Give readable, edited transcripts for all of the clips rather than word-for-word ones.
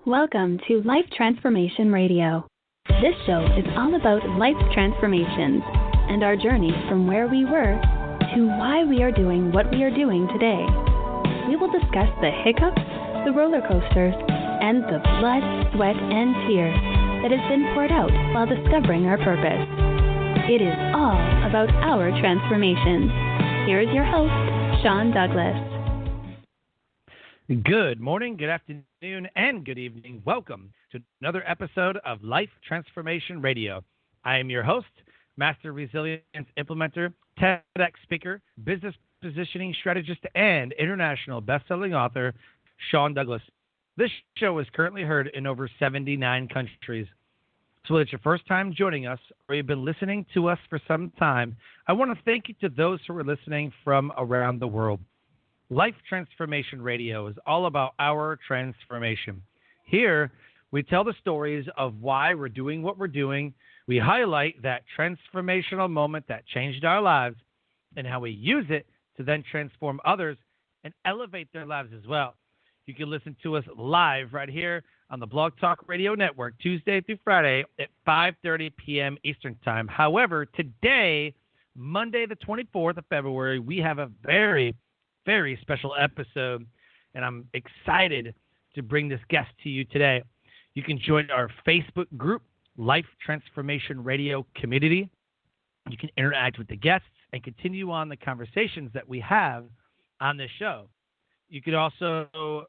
Welcome to Life Transformation Radio. This show is all about life transformations and our journey from where we were to why we are doing what we are doing today. We will discuss the hiccups, the roller coasters, and the blood, sweat, and tears that has been poured out while discovering our purpose. It is all about our transformations. Here is your host, Sean Douglas. Good morning, good afternoon, and good evening. Welcome to another episode of Life Transformation Radio. I am your host, Master Resilience Implementer, TEDx speaker, business positioning strategist, and international best-selling author, Sean Douglas. This show is currently heard in over 79 countries. So whether it's your first time joining us or you've been listening to us for some time, I want to thank you to those who are listening from around the world. Life Transformation Radio is all about our transformation. Here, we tell the stories of why we're doing what we're doing. We highlight that transformational moment that changed our lives and how we use it to then transform others and elevate their lives as well. You can listen to us live right here on the Blog Talk Radio Network, Tuesday through Friday at 5:30 p.m. Eastern Time. However, today, Monday the 24th of February, we have a very special episode, and I'm excited to bring this guest to you today. You can join our Facebook group, Life Transformation Radio Community. You can interact with the guests and continue on the conversations that we have on this show. You can also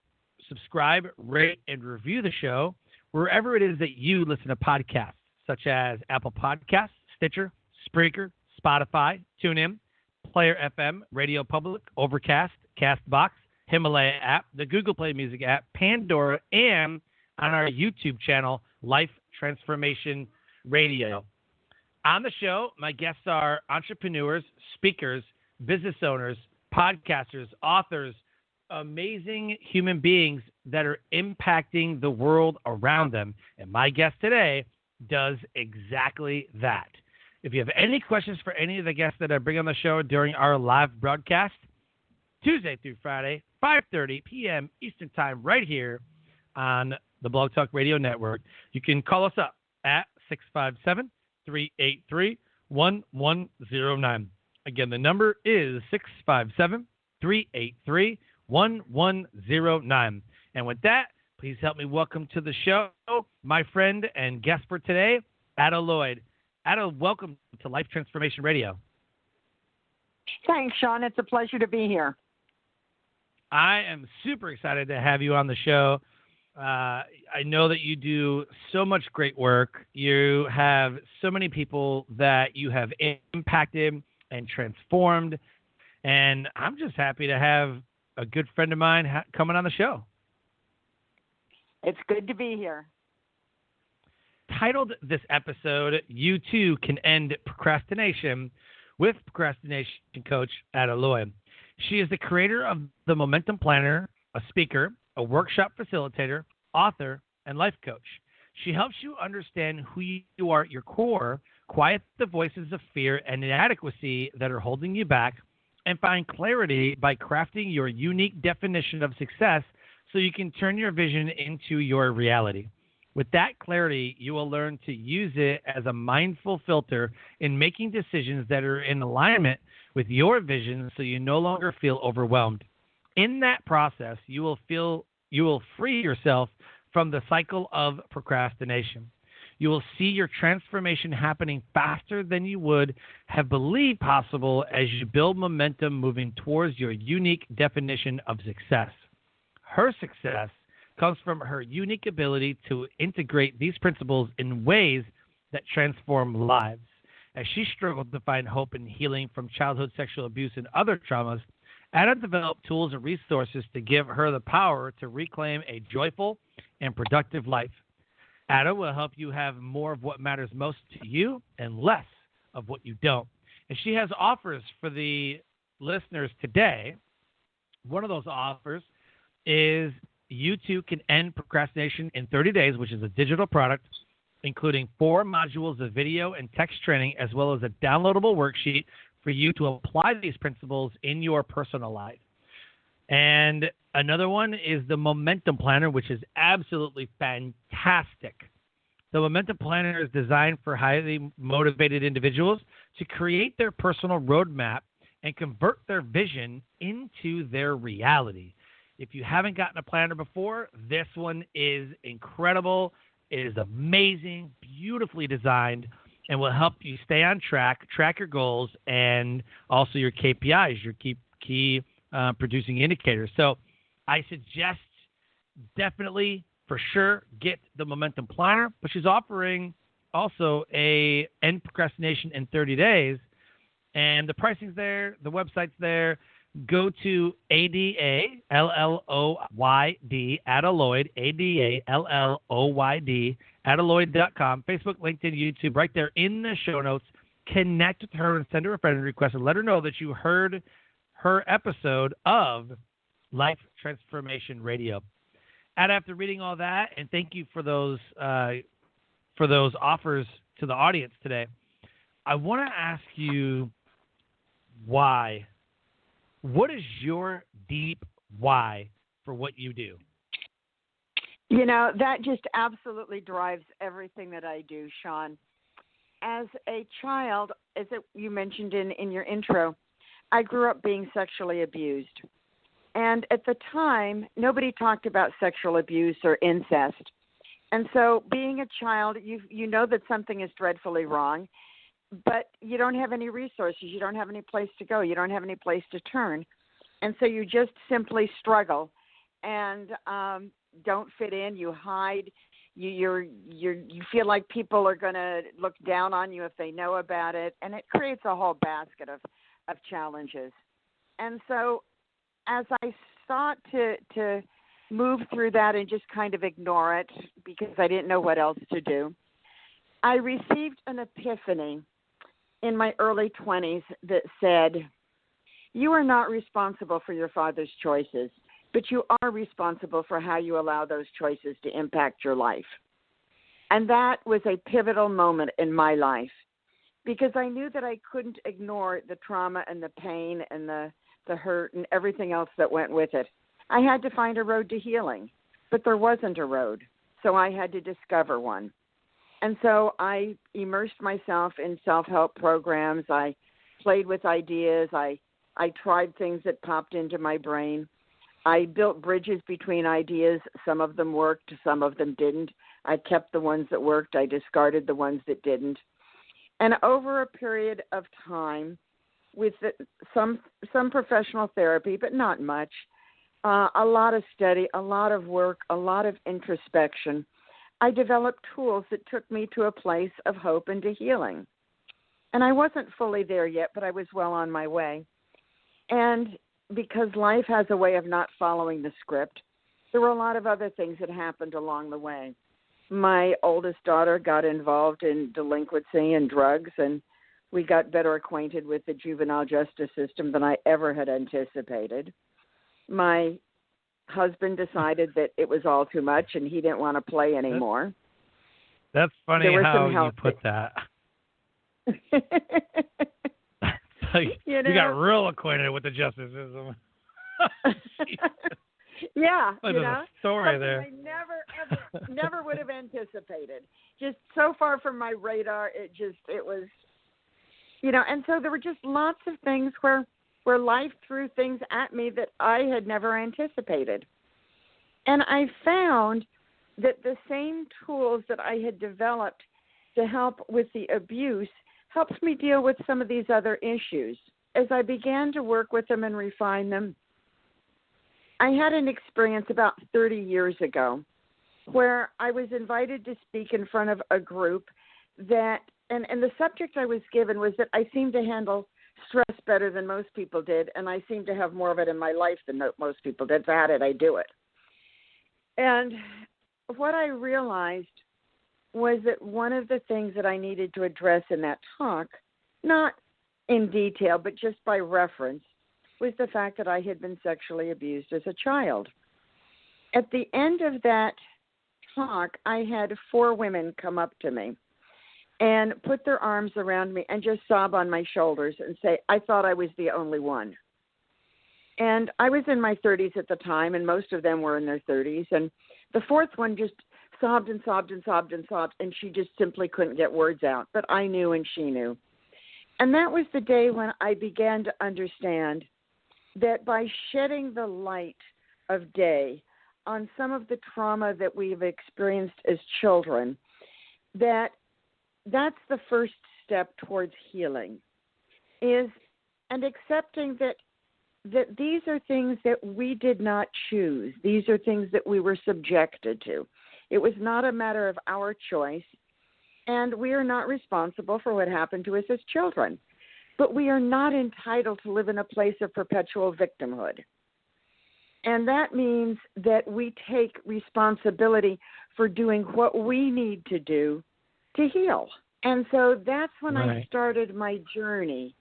subscribe, rate, and review the show wherever it is that you listen to podcasts, such as Apple Podcasts, Stitcher, Spreaker, Spotify, TuneIn, Player FM, Radio Public, Overcast, Castbox, Himalaya app, the Google Play Music app, Pandora, and on our YouTube channel, Life Transformation Radio. On the show, my guests are entrepreneurs, speakers, business owners, podcasters, authors, amazing human beings that are impacting the world around them. And my guest today does exactly that. If you have any questions for any of the guests that I bring on the show during our live broadcast, Tuesday through Friday, 5:30 p.m. Eastern Time, right here on the Blog Talk Radio Network, you can call us up at 657-383-1109. Again, the number is 657-383-1109. And with that, please help me welcome to the show my friend and guest for today, Lloyd. Ada, welcome to Life Transformation Radio. Thanks, Sean. It's a pleasure to be here. I am super excited to have you on the show. I know that you do so much great work. You have so many people that you have impacted and transformed. And I'm just happy to have a good friend of mine coming on the show. It's good to be here. Titled this episode, You Too Can End Procrastination, with procrastination coach Lloyd. She is the creator of the Momentum Planner, a speaker, a workshop facilitator, author, and life coach. She helps you understand who you are at your core, quiet the voices of fear and inadequacy that are holding you back, and find clarity by crafting your unique definition of success so you can turn your vision into your reality. With that clarity, you will learn to use it as a mindful filter in making decisions that are in alignment with your vision so you no longer feel overwhelmed. In that process, you will free yourself from the cycle of procrastination. You will see your transformation happening faster than you would have believed possible as you build momentum moving towards your unique definition of success. Her success comes from her unique ability to integrate these principles in ways that transform lives. As she struggled to find hope and healing from childhood sexual abuse and other traumas, Ada developed tools and resources to give her the power to reclaim a joyful and productive life. Ada will help you have more of what matters most to you and less of what you don't. And she has offers for the listeners today. One of those offers is You Too Can End Procrastination in 30 Days, which is a digital product, including 4 modules of video and text training, as well as a downloadable worksheet for you to apply these principles in your personal life. And another one is the Momentum Planner, which is absolutely fantastic. The Momentum Planner is designed for highly motivated individuals to create their personal roadmap and convert their vision into their reality. If you haven't gotten a planner before, this one is incredible. It is amazing, beautifully designed, and will help you stay on track, track your goals, and also your KPIs, your key producing indicators. So I suggest definitely, for sure, get the Momentum Planner, but she's offering also a End Procrastination in 30 days, and the pricing's there, the website's there. Go to ADALLOYD at Lloyd, ADALLOYD at Lloyd.com, Facebook, LinkedIn, YouTube, right there in the show notes. Connect with her and send her a friend request and let her know that you heard her episode of Life Transformation Radio. And after reading all that, and thank you for those offers to the audience today, I want to ask you why. What is your deep why for what you do? That just absolutely drives everything that I do, Sean. As a child, you mentioned in your intro, I grew up being sexually abused. And at the time, nobody talked about sexual abuse or incest. And so being a child, you know that something is dreadfully wrong, but you don't have any resources. You don't have any place to go. You don't have any place to turn. And so you just simply struggle and don't fit in. You hide. You feel like people are going to look down on you if they know about it. And it creates a whole basket of challenges. And so as I sought to move through that and just kind of ignore it because I didn't know what else to do, I received an epiphany in my early 20s that said, you are not responsible for your father's choices, but you are responsible for how you allow those choices to impact your life. And that was a pivotal moment in my life because I knew that I couldn't ignore the trauma and the pain and the hurt and everything else that went with it. I had to find a road to healing, but there wasn't a road, so I had to discover one. And so I immersed myself in self-help programs. I played with ideas. I tried things that popped into my brain. I built bridges between ideas. Some of them worked, some of them didn't. I kept the ones that worked. I discarded the ones that didn't. And over a period of time, with some professional therapy, but not much, a lot of study, a lot of work, a lot of introspection, I developed tools that took me to a place of hope and to healing. And I wasn't fully there yet, but I was well on my way. And because life has a way of not following the script, there were a lot of other things that happened along the way. My oldest daughter got involved in delinquency and drugs, and we got better acquainted with the juvenile justice system than I ever had anticipated. My husband decided that it was all too much and he didn't want to play anymore. That's funny how you put that. You got real acquainted with the justice system. Yeah, there's a story there. I never would have anticipated. Just so far from my radar, it was, and so there were just lots of things where life threw things at me that I had never anticipated. And I found that the same tools that I had developed to help with the abuse helped me deal with some of these other issues. As I began to work with them and refine them, I had an experience about 30 years ago where I was invited to speak in front of a group that, and the subject I was given was that I seemed to handle stress better than most people did, and I seemed to have more of it in my life than most people did. So how did I do it? And what I realized was that one of the things that I needed to address in that talk, not in detail, but just by reference, was the fact that I had been sexually abused as a child. At the end of that talk, I had 4 women come up to me and put their arms around me and just sob on my shoulders and say, I thought I was the only one. And I was in my 30s at the time, and most of them were in their 30s. And the fourth one just sobbed and sobbed and sobbed and sobbed, and she just simply couldn't get words out. But I knew and she knew. And that was the day when I began to understand that by shedding the light of day on some of the trauma that we've experienced as children, that's the first step towards healing, and accepting that these are things that we did not choose. These are things that we were subjected to. It was not a matter of our choice, and we are not responsible for what happened to us as children. But we are not entitled to live in a place of perpetual victimhood. And that means that we take responsibility for doing what we need to do to heal. And so that's when I started my journey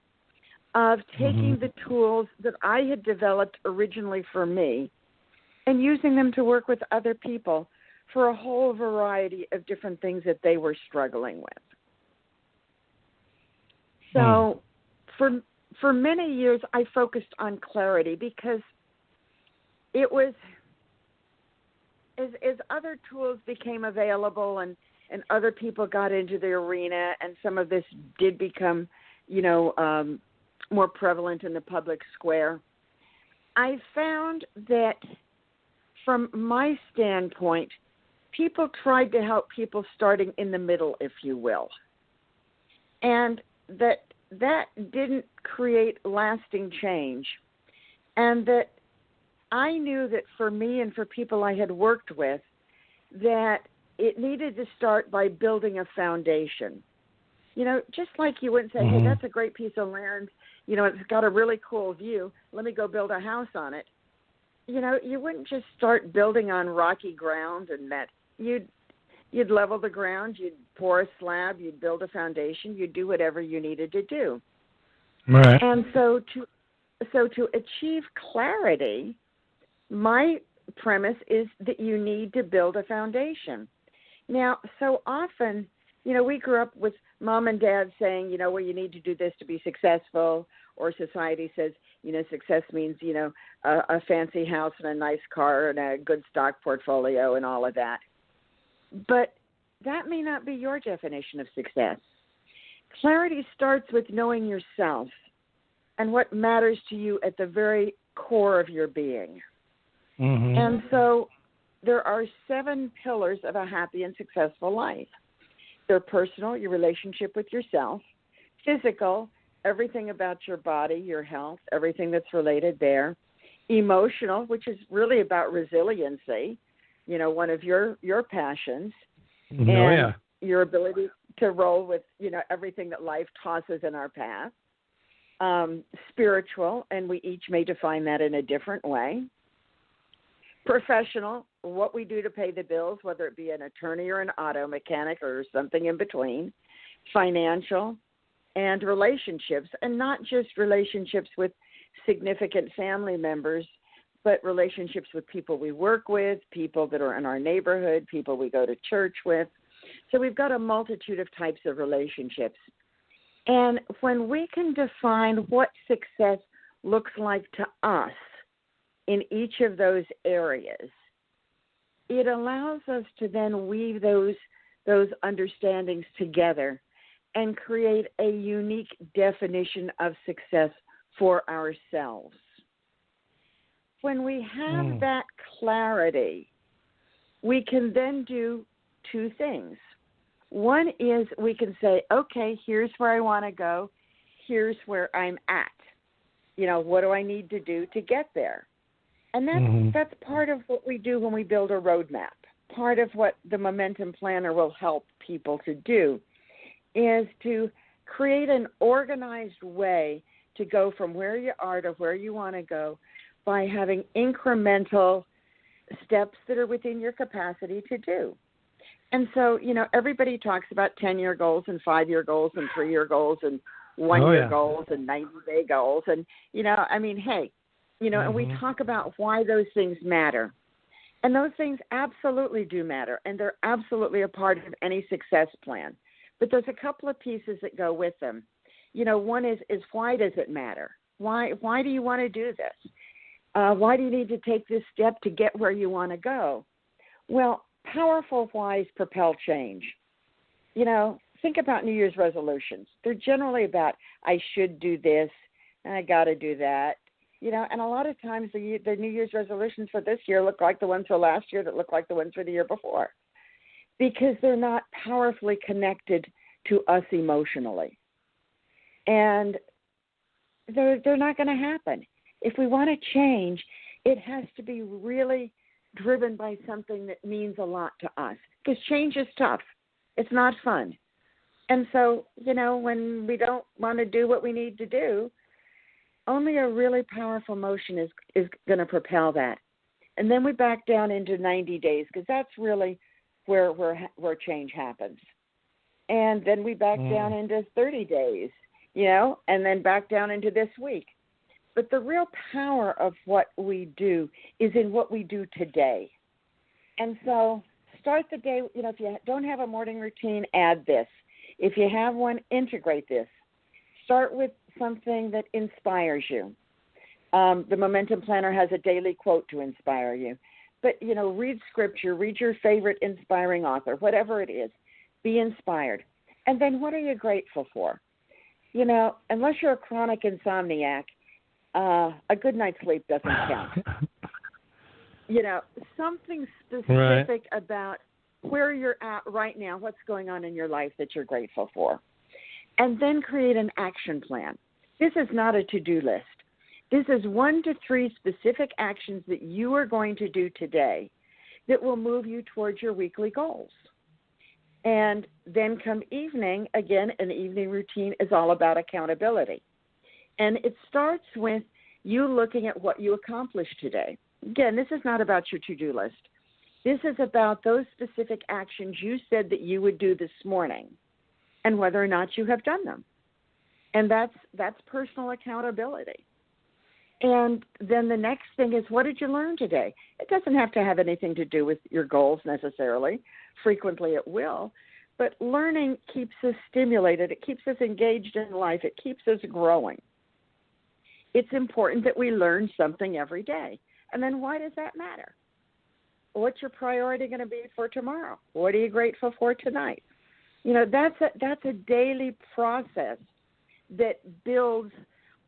of taking the tools that I had developed originally for me and using them to work with other people for a whole variety of different things that they were struggling with. So for many years, I focused on clarity because it was, as other tools became available and other people got into the arena and some of this did become, more prevalent in the public square, I found that from my standpoint, people tried to help people starting in the middle, if you will. And that didn't create lasting change. And that I knew that for me and for people I had worked with, that it needed to start by building a foundation. Just like you wouldn't say, hey, that's a great piece of land. It's got a really cool view. Let me go build a house on it. You wouldn't just start building on rocky ground and that you'd level the ground, you'd pour a slab, you'd build a foundation, you'd do whatever you needed to do. Right. And so to achieve clarity, my premise is that you need to build a foundation. Now, so often, we grew up with mom and dad saying, well, you need to do this to be successful, or society says, success means, a fancy house and a nice car and a good stock portfolio and all of that. But that may not be your definition of success. Clarity starts with knowing yourself and what matters to you at the very core of your being. And so there are 7 pillars of a happy and successful life. They're personal, your relationship with yourself; physical, everything about your body, your health, everything that's related there; emotional, which is really about resiliency, one of your passions, and your ability to roll with, everything that life tosses in our path; spiritual, and we each may define that in a different way; professional, what we do to pay the bills, whether it be an attorney or an auto mechanic or something in between; financial; and relationships, and not just relationships with significant family members, but relationships with people we work with, people that are in our neighborhood, people we go to church with. So we've got a multitude of types of relationships. And when we can define what success looks like to us in each of those areas, it allows us to then weave those understandings together and create a unique definition of success for ourselves. When we have that clarity, we can then do 2 things. One is we can say, okay, here's where I want to go. Here's where I'm at. What do I need to do to get there? And that's part of what we do when we build a roadmap. Part of what the Momentum Planner will help people to do is to create an organized way to go from where you are to where you want to go by having incremental steps that are within your capacity to do. And so, everybody talks about 10-year goals and 5-year goals and 3-year goals and 1-year goals and 90-day goals. And, and we talk about why those things matter. And those things absolutely do matter, and they're absolutely a part of any success plan. But there's a couple of pieces that go with them. One is why does it matter? Why do you want to do this? Why do you need to take this step to get where you want to go? Well, powerful whys propel change. Think about New Year's resolutions. They're generally about, I should do this, and I got to do that. And a lot of times the New Year's resolutions for this year look like the ones for last year that look like the ones for the year before, because they're not powerfully connected to us emotionally. And they're not going to happen. If we want to change, it has to be really driven by something that means a lot to us, because change is tough. It's not fun. And so, when we don't want to do what we need to do, only a really powerful motion is going to propel that. And then we back down into 90 days, because that's really where change happens. And then we back down into 30 days, and then back down into this week. But the real power of what we do is in what we do today. And so start the day, if you don't have a morning routine, add this. If you have one, integrate this. Start with something that inspires you. The Momentum Planner has a daily quote to inspire you. But, read scripture, read your favorite inspiring author, whatever it is. Be inspired. And then what are you grateful for? Unless you're a chronic insomniac, a good night's sleep doesn't count. Something specific about where you're at right now, what's going on in your life that you're grateful for. And then create an action plan. This is not a to-do list. This is 1 to 3 specific actions that you are going to do today that will move you towards your weekly goals. And then come evening, again, an evening routine is all about accountability. And it starts with you looking at what you accomplished today. Again, this is not about your to-do list. This is about those specific actions you said that you would do this morning and whether or not you have done them. And that's personal accountability. And then the next thing is, what did you learn today? It doesn't have to have anything to do with your goals necessarily. Frequently it will. But learning keeps us stimulated. It keeps us engaged in life. It keeps us growing. It's important that we learn something every day. And then why does that matter? What's your priority going to be for tomorrow? What are you grateful for tonight? That's a daily process that builds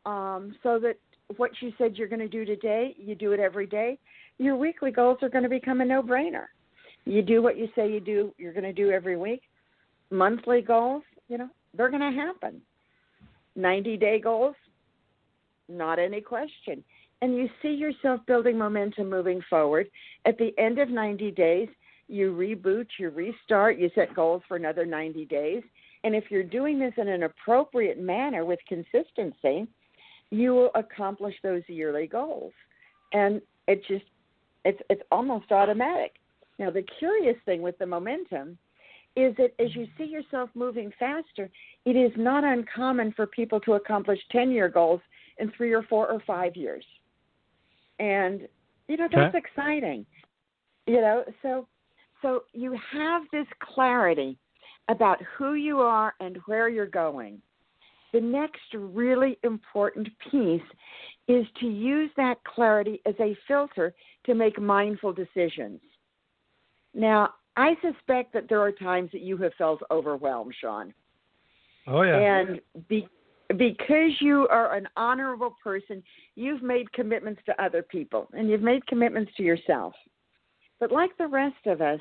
so that what you said you're going to do today, you do it every day. Your weekly goals are going to become a no-brainer. You do what you say you're going to do every week. Monthly goals, they're going to happen. 90-day goals, not any question. And you see yourself building momentum moving forward. At the end of 90 days, you reboot, you restart, you set goals for another 90 days. And if you're doing this in an appropriate manner with consistency, you will accomplish those yearly goals. And it's almost automatic. Now, the curious thing with the momentum is that as you see yourself moving faster, it is not uncommon for people to accomplish 10-year goals in 3 or 4 or 5 years. And, that's exciting. So you have this clarity about who you are and where you're going. The next really important piece is to use that clarity as a filter to make mindful decisions. Now, I suspect that there are times that you have felt overwhelmed, Sean. Oh, yeah. And because you are an honorable person, you've made commitments to other people, and you've made commitments to yourself. But like the rest of us,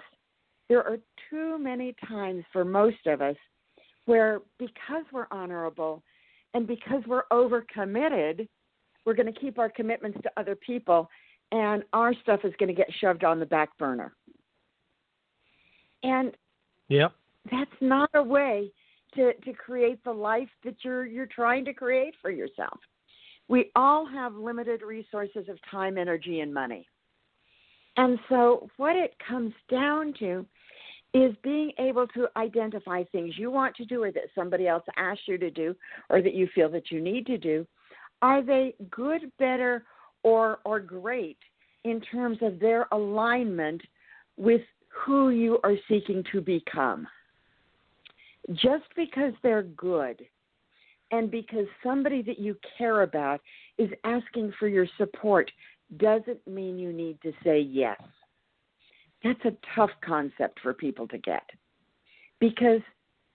there are too many times for most of us where because we're honorable and because we're overcommitted, we're going to keep our commitments to other people, and our stuff is going to get shoved on the back burner. And that's not a way to create the life that you're trying to create for yourself. We all have limited resources of time, energy, and money. And so what it comes down to is being able to identify things you want to do or that somebody else asked you to do or that you feel that you need to do. Are they good, better, or great in terms of their alignment with who you are seeking to become? Just because they're good and because somebody that you care about is asking for your support doesn't mean you need to say yes. That's a tough concept for people to get because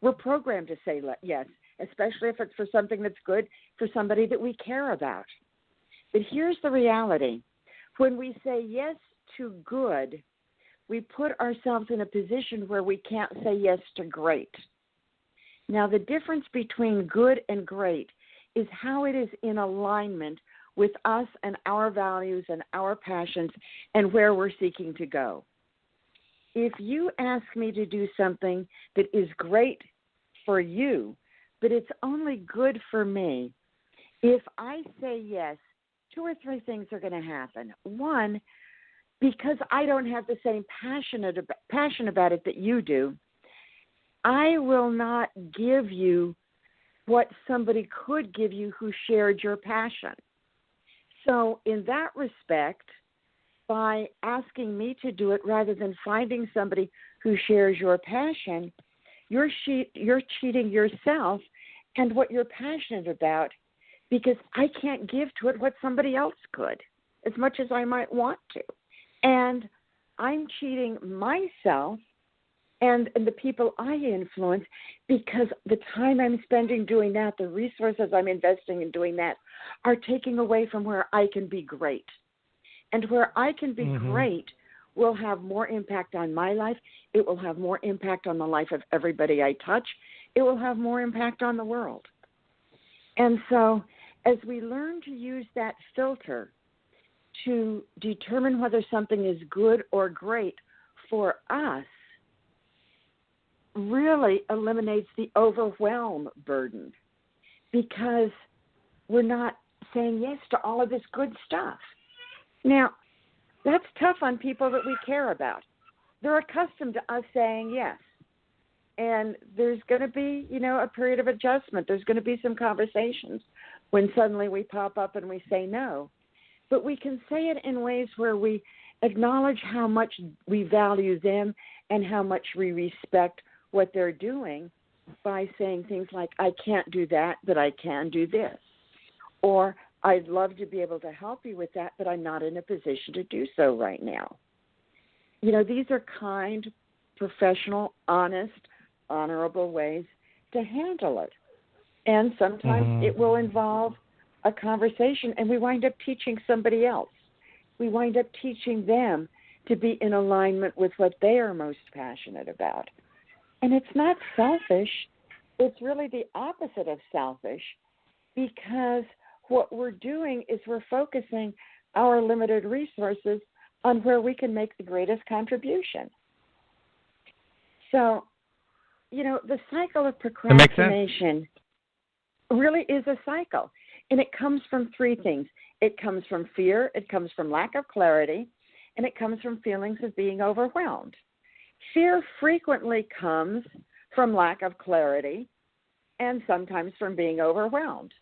we're programmed to say yes, especially if it's for something that's good for somebody that we care about. But here's the reality. When we say yes to good, we put ourselves in a position where we can't say yes to great. Now, the difference between good and great is how it is in alignment with us and our values and our passions and where we're seeking to go. If you ask me to do something that is great for you, but it's only good for me, if I say yes, 2 or 3 things are going to happen. One, because I don't have the same passion about it that you do, I will not give you what somebody could give you who shared your passion. So in that respect, by asking me to do it rather than finding somebody who shares your passion, you're cheating yourself and what you're passionate about, because I can't give to it what somebody else could, as much as I might want to. And I'm cheating myself and the people I influence because the time I'm spending doing that, the resources I'm investing in doing that, are taking away from where I can be great. And where I can be great will have more impact on my life. It will have more impact on the life of everybody I touch. It will have more impact on the world. And so as we learn to use that filter to determine whether something is good or great for us, really eliminates the overwhelm burden because we're not saying yes to all of this good stuff. Now, that's tough on people that we care about. They're accustomed to us saying yes. And there's going to be, a period of adjustment. There's going to be some conversations when suddenly we pop up and we say no. But we can say it in ways where we acknowledge how much we value them and how much we respect what they're doing by saying things like, I can't do that, but I can do this. Or I'd love to be able to help you with that, but I'm not in a position to do so right now. These are kind, professional, honest, honorable ways to handle it. And sometimes it will involve a conversation, and we wind up teaching somebody else. We wind up teaching them to be in alignment with what they are most passionate about. And it's not selfish. It's really the opposite of selfish, because what we're doing is we're focusing our limited resources on where we can make the greatest contribution. So, the cycle of procrastination really is a cycle. And it comes from 3 things. It comes from fear, it comes from lack of clarity, and it comes from feelings of being overwhelmed. Fear frequently comes from lack of clarity and sometimes from being overwhelmed.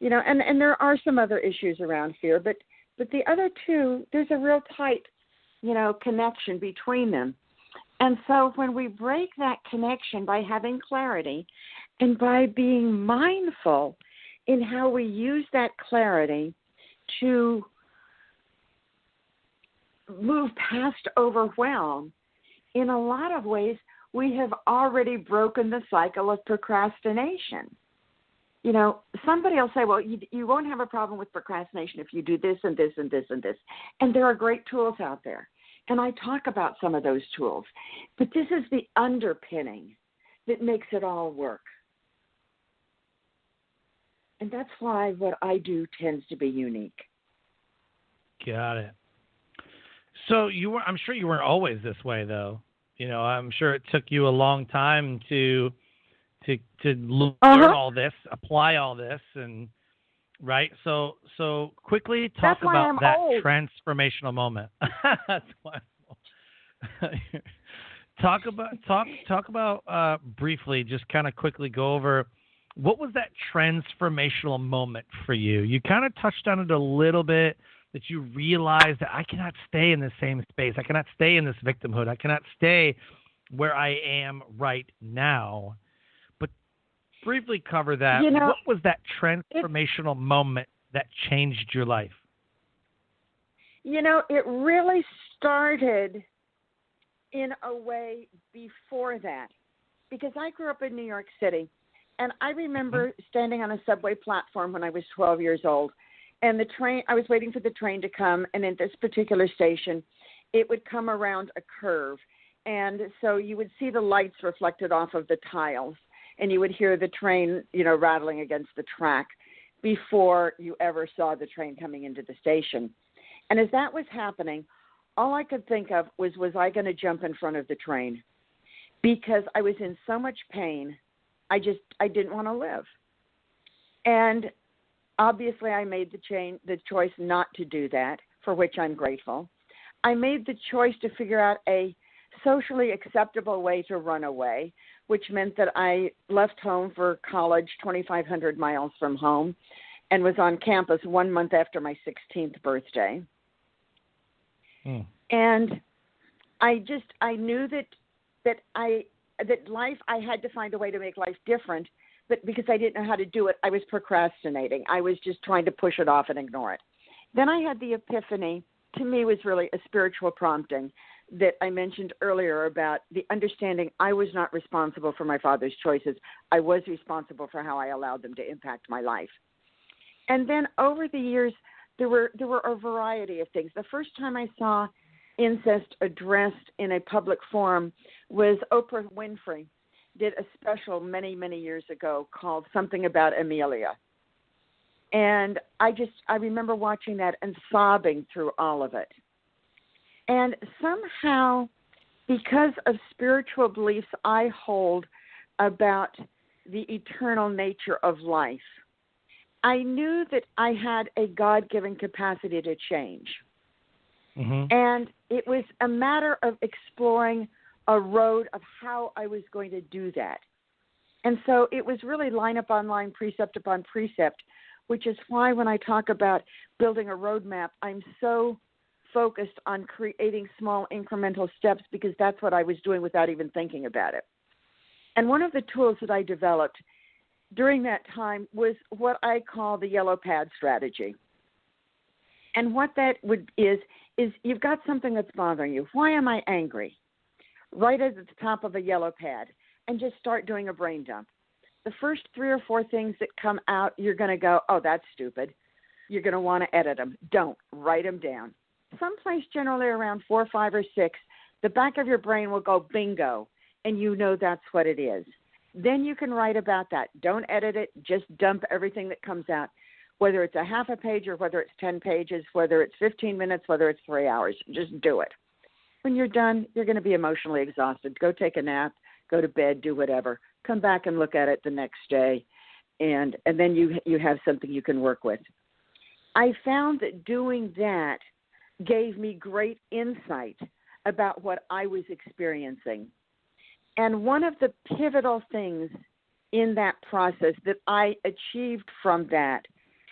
And there are some other issues around fear, but the other 2, there's a real tight, connection between them. And so when we break that connection by having clarity and by being mindful in how we use that clarity to move past overwhelm, in a lot of ways, we have already broken the cycle of procrastination. Somebody will say, well, you won't have a problem with procrastination if you do this and this and this and this. And there are great tools out there. And I talk about some of those tools. But this is the underpinning that makes it all work. And that's why what I do tends to be unique. Got it. So I'm sure you weren't always this way, though. I'm sure it took you a long time to learn all this, apply all this, and right. So quickly talk about that transformational moment. That's why. Talk about briefly, just kind of quickly go over what was that transformational moment for you. You kind of touched on it a little bit, that you realized that I cannot stay in the same space. I cannot stay in this victimhood. I cannot stay where I am right now. But briefly cover that. What was that transformational moment that changed your life? It really started in a way before that, because I grew up in New York City, and I remember standing on a subway platform when I was 12 years old, and I was waiting for the train to come, and at this particular station, it would come around a curve, and so you would see the lights reflected off of the tiles, and you would hear the train, rattling against the track before you ever saw the train coming into the station. And as that was happening, all I could think of was I going to jump in front of the train? Because I was in so much pain, I didn't want to live. And obviously I made the choice not to do that, for which I'm grateful. I made the choice to figure out a socially acceptable way to run away, which meant that I left home for college 2,500 miles from home and was on campus 1 month after my 16th birthday. And I knew that life, I had to find a way to make life different, but because I didn't know how to do it, I was procrastinating. I was just trying to push it off and ignore it. Then I had the epiphany. To me, was really a spiritual prompting that I mentioned earlier about the understanding I was not responsible for my father's choices. I was responsible for how I allowed them to impact my life. And then over the years, there were a variety of things. The first time I saw incest addressed in a public forum was Oprah Winfrey did a special many, many years ago called Something About Amelia. And I remember watching that and sobbing through all of it. And somehow, because of spiritual beliefs I hold about the eternal nature of life, I knew that I had a God-given capacity to change. And it was a matter of exploring a road of how I was going to do that. And so it was really line upon line, precept upon precept, which is why when I talk about building a roadmap, I'm so focused on creating small incremental steps, because that's what I was doing without even thinking about it. And one of the tools that I developed during that time was what I call the yellow pad strategy. And what that is you've got something that's bothering you. Why am I angry? Write it at the top of a yellow pad and just start doing a brain dump. The first 3 or 4 things that come out, you're going to go, oh, that's stupid. You're going to want to edit them. Don't. Write them down. Someplace generally around 4, 5, or 6, the back of your brain will go bingo, and you know that's what it is. Then you can write about that. Don't edit it. Just dump everything that comes out, whether it's a half a page or whether it's 10 pages, whether it's 15 minutes, whether it's 3 hours. Just do it. When you're done, you're going to be emotionally exhausted. Go take a nap, go to bed, do whatever. Come back and look at it the next day, and then you have something you can work with. I found that doing that gave me great insight about what I was experiencing. And one of the pivotal things in that process that I achieved from that,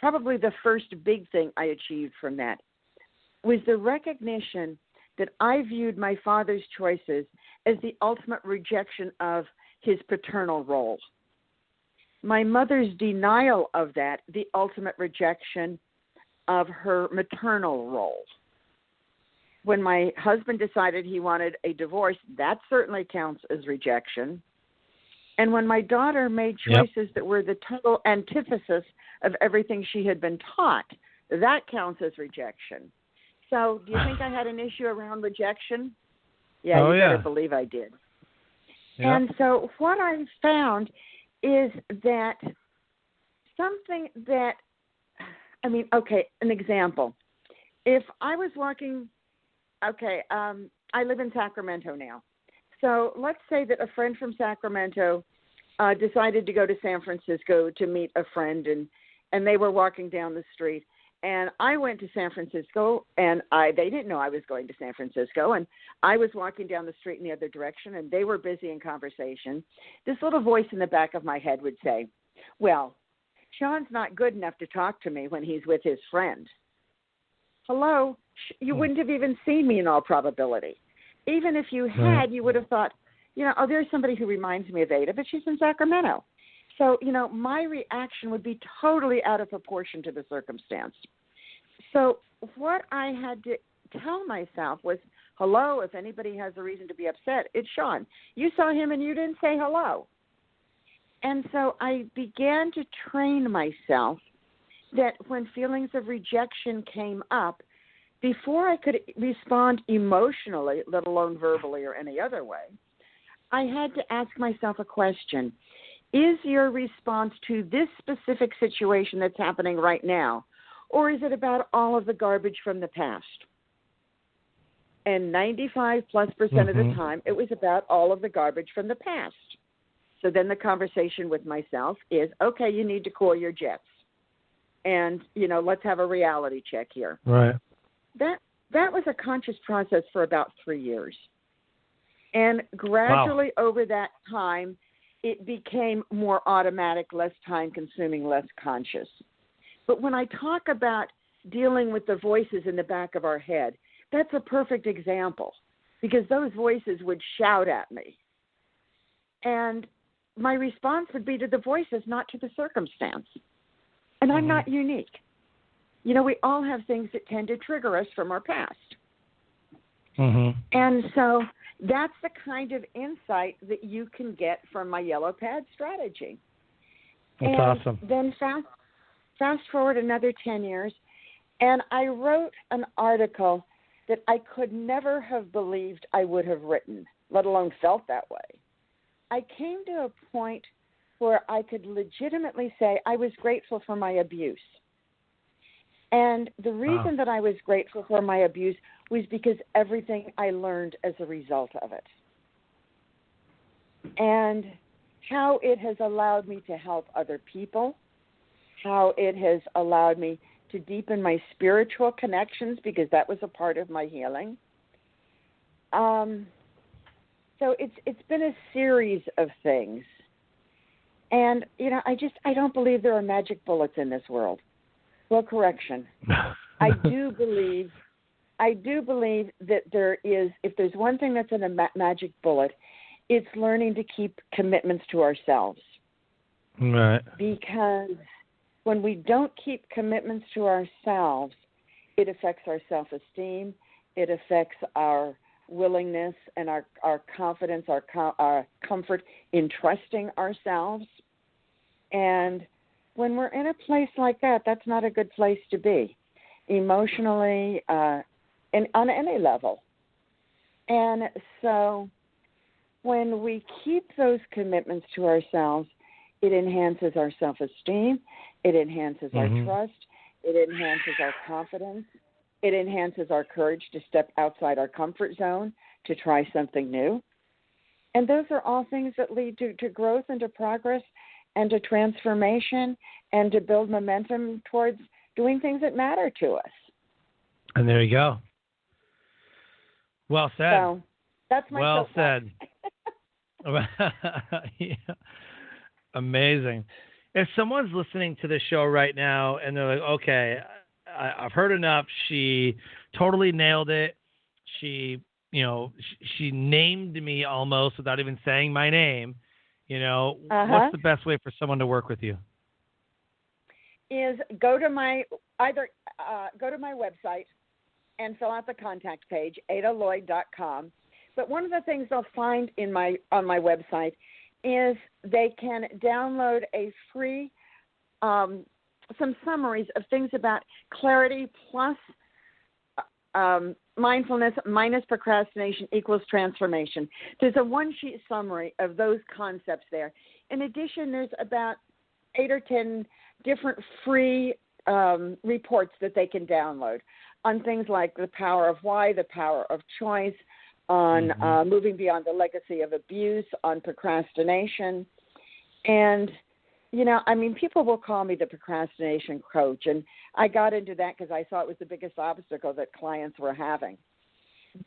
probably the first big thing I achieved from that, was the recognition that I viewed my father's choices as the ultimate rejection of his paternal role. My mother's denial of that, the ultimate rejection of her maternal role. When my husband decided he wanted a divorce, that certainly counts as rejection. And when my daughter made choices that were the total antithesis of everything she had been taught, that counts as rejection. So do you think I had an issue around rejection? Yeah, you better believe I did. Yep. And so what I found is that something that, an example. If I was walking, I live in Sacramento now. So let's say that a friend from Sacramento decided to go to San Francisco to meet a friend, and they were walking down the street. And I went to San Francisco, and they didn't know I was going to San Francisco, and I was walking down the street in the other direction, and they were busy in conversation. This little voice in the back of my head would say, well, Sean's not good enough to talk to me when he's with his friend. Hello? You wouldn't have even seen me in all probability. Even if you had, you would have thought, there's somebody who reminds me of Ada, but she's in Sacramento. So, my reaction would be totally out of proportion to the circumstance. So what I had to tell myself was, hello, if anybody has a reason to be upset, it's Sean. You saw him and you didn't say hello. And so I began to train myself that when feelings of rejection came up, before I could respond emotionally, let alone verbally or any other way, I had to ask myself a question. Is your response to this specific situation that's happening right now, or is it about all of the garbage from the past? And 95+% of the time, it was about all of the garbage from the past. So then the conversation with myself is, okay, you need to cool your jets. And, let's have a reality check here. Right. That was a conscious process for about 3 years. And gradually over that time, it became more automatic, less time-consuming, less conscious. But when I talk about dealing with the voices in the back of our head, that's a perfect example because those voices would shout at me. And my response would be to the voices, not to the circumstance. And I'm not unique. We all have things that tend to trigger us from our past. And so that's the kind of insight that you can get from my yellow pad strategy. That's awesome. Then fast forward another 10 years, and I wrote an article that I could never have believed I would have written, let alone felt that way. I came to a point where I could legitimately say I was grateful for my abuse. And the reason that I was grateful for my abuse was because everything I learned as a result of it. And how it has allowed me to help other people, how it has allowed me to deepen my spiritual connections because that was a part of my healing. So it's been a series of things. And, I don't believe there are magic bullets in this world. Well, correction. I do believe that there is, if there's one thing that's in a magic bullet, it's learning to keep commitments to ourselves. Right. Because when we don't keep commitments to ourselves, it affects our self-esteem, it affects our willingness and our confidence, our comfort in trusting ourselves. And when we're in a place like that, that's not a good place to be, emotionally and on any level. And so when we keep those commitments to ourselves, it enhances our self-esteem, it enhances our trust, it enhances our confidence, it enhances our courage to step outside our comfort zone, to try something new. And those are all things that lead to growth and to progress and to transformation and to build momentum towards doing things that matter to us. And there you go. Well said. So that's my well said. Yeah. Amazing. If someone's listening to this show right now and they're like, okay, I've heard enough. She totally nailed it. She named me almost without even saying my name. What's the best way for someone to work with you? Is go to my website and fill out the contact page, adalloyd.com. But one of the things they'll find on my website is they can download a free some summaries of things about clarity plus mindfulness minus procrastination equals transformation. There's a one-sheet summary of those concepts there. In addition, there's about 8 or 10 different free reports that they can download on things like the power of why, the power of choice, on moving beyond the legacy of abuse, on procrastination. And, people will call me the procrastination coach. And I got into that because I saw it was the biggest obstacle that clients were having.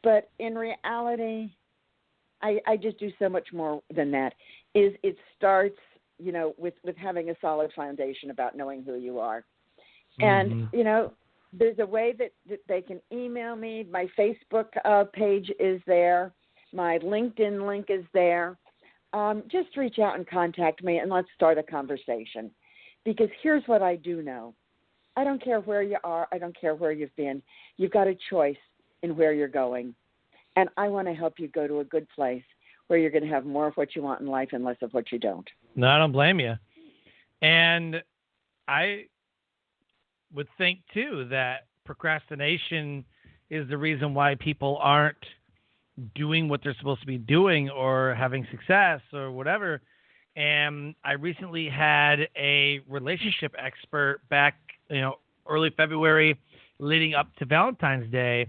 But in reality, I just do so much more than that. It starts, with having a solid foundation about knowing who you are. And, there's a way that they can email me. My Facebook page is there. My LinkedIn link is there. Just reach out and contact me, and let's start a conversation. Because here's what I do know. I don't care where you are. I don't care where you've been. You've got a choice in where you're going. And I want to help you go to a good place where you're going to have more of what you want in life and less of what you don't. No, I don't blame you. And I would think, too, that procrastination is the reason why people aren't doing what they're supposed to be doing or having success or whatever. And I recently had a relationship expert back, early February leading up to Valentine's Day.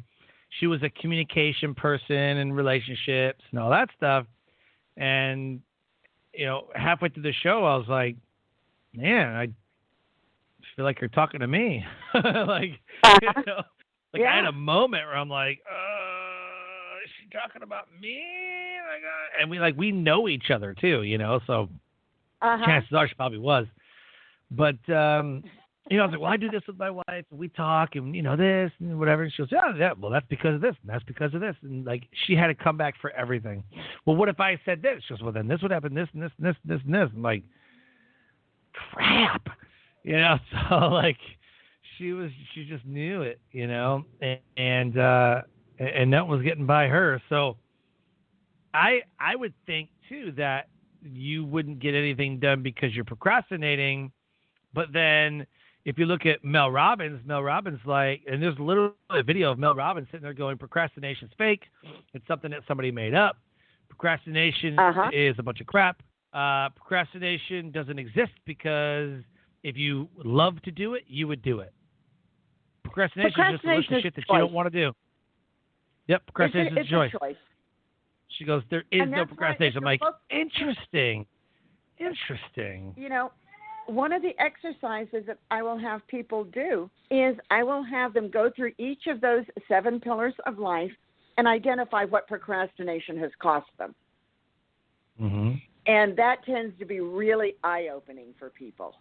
She was a communication person and relationships and all that stuff. And, halfway through the show, I was like, man, I feel like you're talking to me. I had a moment where I'm like, is she talking about me? And we know each other too, so chances are she probably was. But, I was like, well, I do this with my wife, and we talk, and, this and whatever. And she goes, yeah, well, that's because of this, and that's because of this. And, she had to come back for everything. Well, what if I said this? She goes, well, then this would happen, this and this and this and this and this. I'm like, crap. So, she just knew it, and that was getting by her. So I would think, too, that you wouldn't get anything done because you're procrastinating. But then if you look at Mel Robbins like, and there's literally a video of Mel Robbins sitting there going, procrastination's fake. It's something that somebody made up. Procrastination is a bunch of crap. Procrastination doesn't exist because if you love to do it, you would do it. Procrastination is just a list of shit that you don't want to do. Yep, procrastination is a choice. She goes, there is no procrastination. I'm like, interesting. One of the exercises that I will have people do is I will have them go through each of those 7 pillars of life and identify what procrastination has cost them. Mm-hmm. And that tends to be really eye-opening for people.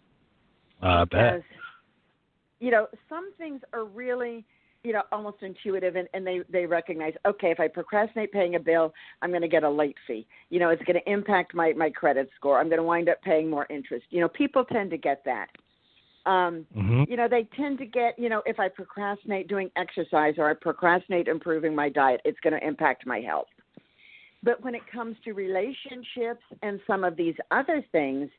I bet. Some things are really, almost intuitive, and they recognize, okay, if I procrastinate paying a bill, I'm going to get a late fee. It's going to impact my credit score. I'm going to wind up paying more interest. People tend to get that. They tend to get, if I procrastinate doing exercise or I procrastinate improving my diet, it's going to impact my health. But when it comes to relationships and some of these other things,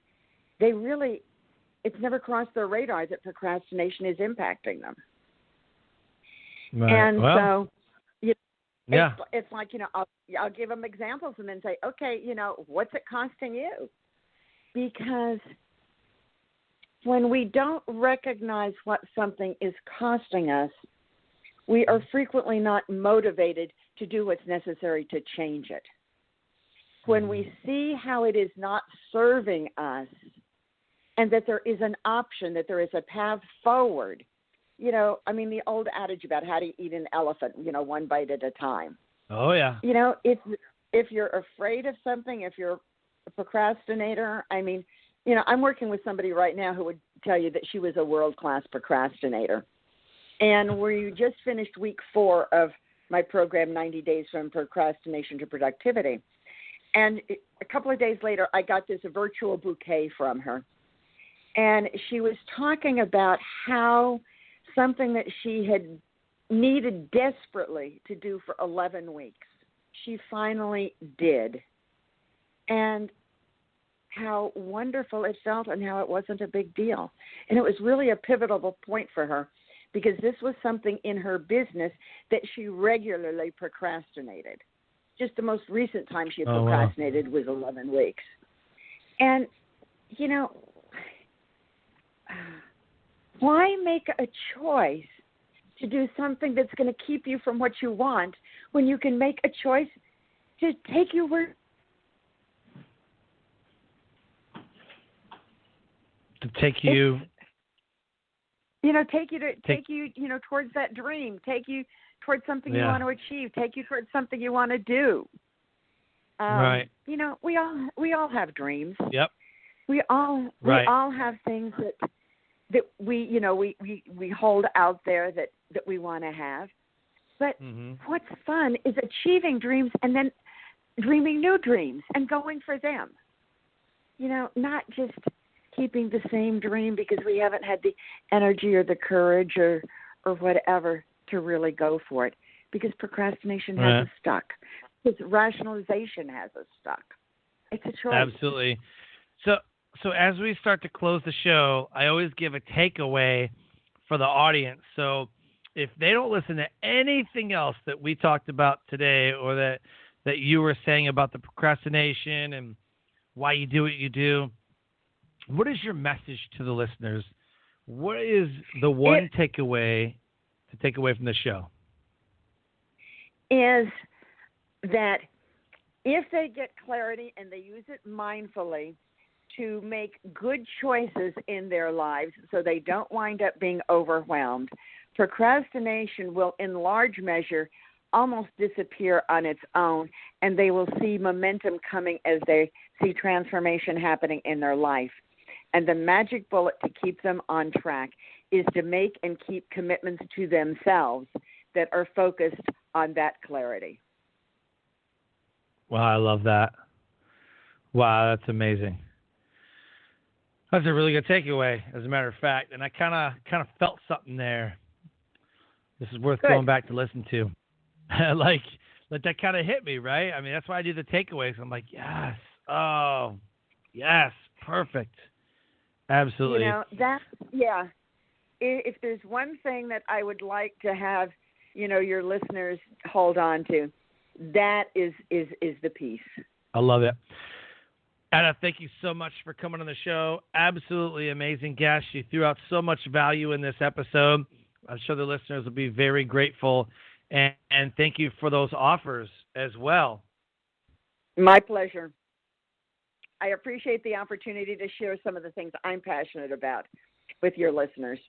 it's never crossed their radar that procrastination is impacting them. Right. And so, yeah, it's like, I'll give them examples and then say, okay, what's it costing you? Because when we don't recognize what something is costing us, we are frequently not motivated to do what's necessary to change it. When we see how it is not serving us and that there is an option, that there is a path forward, the old adage about how to eat an elephant, one bite at a time. Oh, yeah. If you're afraid of something, if you're a procrastinator, I'm working with somebody right now who would tell you that she was a world-class procrastinator. And we just finished week 4 of my program, 90 Days from Procrastination to Productivity. And a couple of days later, I got this virtual bouquet from her. And she was talking about how something that she had needed desperately to do for 11 weeks, she finally did. And how wonderful it felt and how it wasn't a big deal. And it was really a pivotal point for her because this was something in her business that she regularly procrastinated. Just the most recent time she had procrastinated was 11 weeks. And, why make a choice to do something that's going to keep you from what you want when you can make a choice to take you where take you towards that dream, take you towards something you want to achieve, take you towards something you want to do. Right. We all have dreams. Yep. We all have things that we hold out there that we want to have. But what's fun is achieving dreams and then dreaming new dreams and going for them. Not just keeping the same dream because we haven't had the energy or the courage or whatever to really go for it, because procrastination has us stuck. Because rationalization has us stuck. It's a choice. Absolutely. So as we start to close the show, I always give a takeaway for the audience. So if they don't listen to anything else that we talked about today, or that you were saying about the procrastination and why you do what you do, what is your message to the listeners? What is the one takeaway to take away from the show? Is that if they get clarity and they use it mindfully to make good choices in their lives so they don't wind up being overwhelmed, procrastination will in large measure almost disappear on its own, and they will see momentum coming as they see transformation happening in their life. And the magic bullet to keep them on track is to make and keep commitments to themselves that are focused on that clarity. Wow, I love that. Wow, that's amazing. That's a really good takeaway, as a matter of fact, and I kind of felt something there. This is worth going back to listen to. like that kind of hit me, right? I mean, that's why I do the takeaways. I'm like, yes, oh, yes, perfect, absolutely. If there's one thing that I would like to have, your listeners hold on to, that is the peace. I love it. Anna, thank you so much for coming on the show. Absolutely amazing guest. You threw out so much value in this episode. I'm sure the listeners will be very grateful. And thank you for those offers as well. My pleasure. I appreciate the opportunity to share some of the things I'm passionate about with your listeners.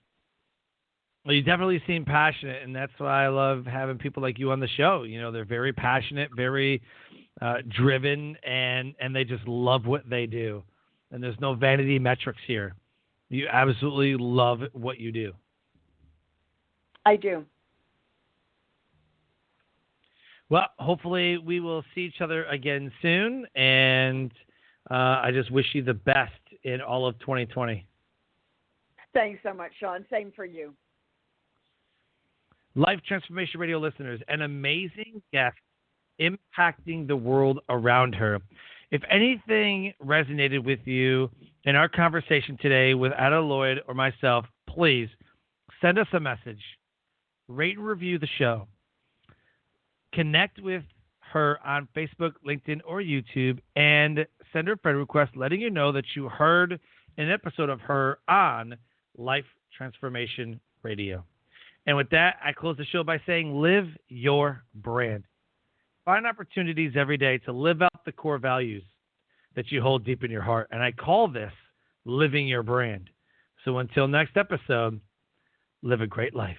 Well, you definitely seem passionate, and that's why I love having people like you on the show. They're very passionate, very driven, and they just love what they do. And there's no vanity metrics here. You absolutely love what you do. I do. Well, hopefully we will see each other again soon, and I just wish you the best in all of 2020. Thanks so much, Sean. Same for you. Life Transformation Radio listeners, an amazing guest impacting the world around her. If anything resonated with you in our conversation today with Ada, Lloyd, or myself, please send us a message, rate and review the show, connect with her on Facebook, LinkedIn, or YouTube, and send her a friend request letting you know that you heard an episode of her on Life Transformation Radio. And with that, I close the show by saying, live your brand. Find opportunities every day to live out the core values that you hold deep in your heart. And I call this living your brand. So until next episode, live a great life.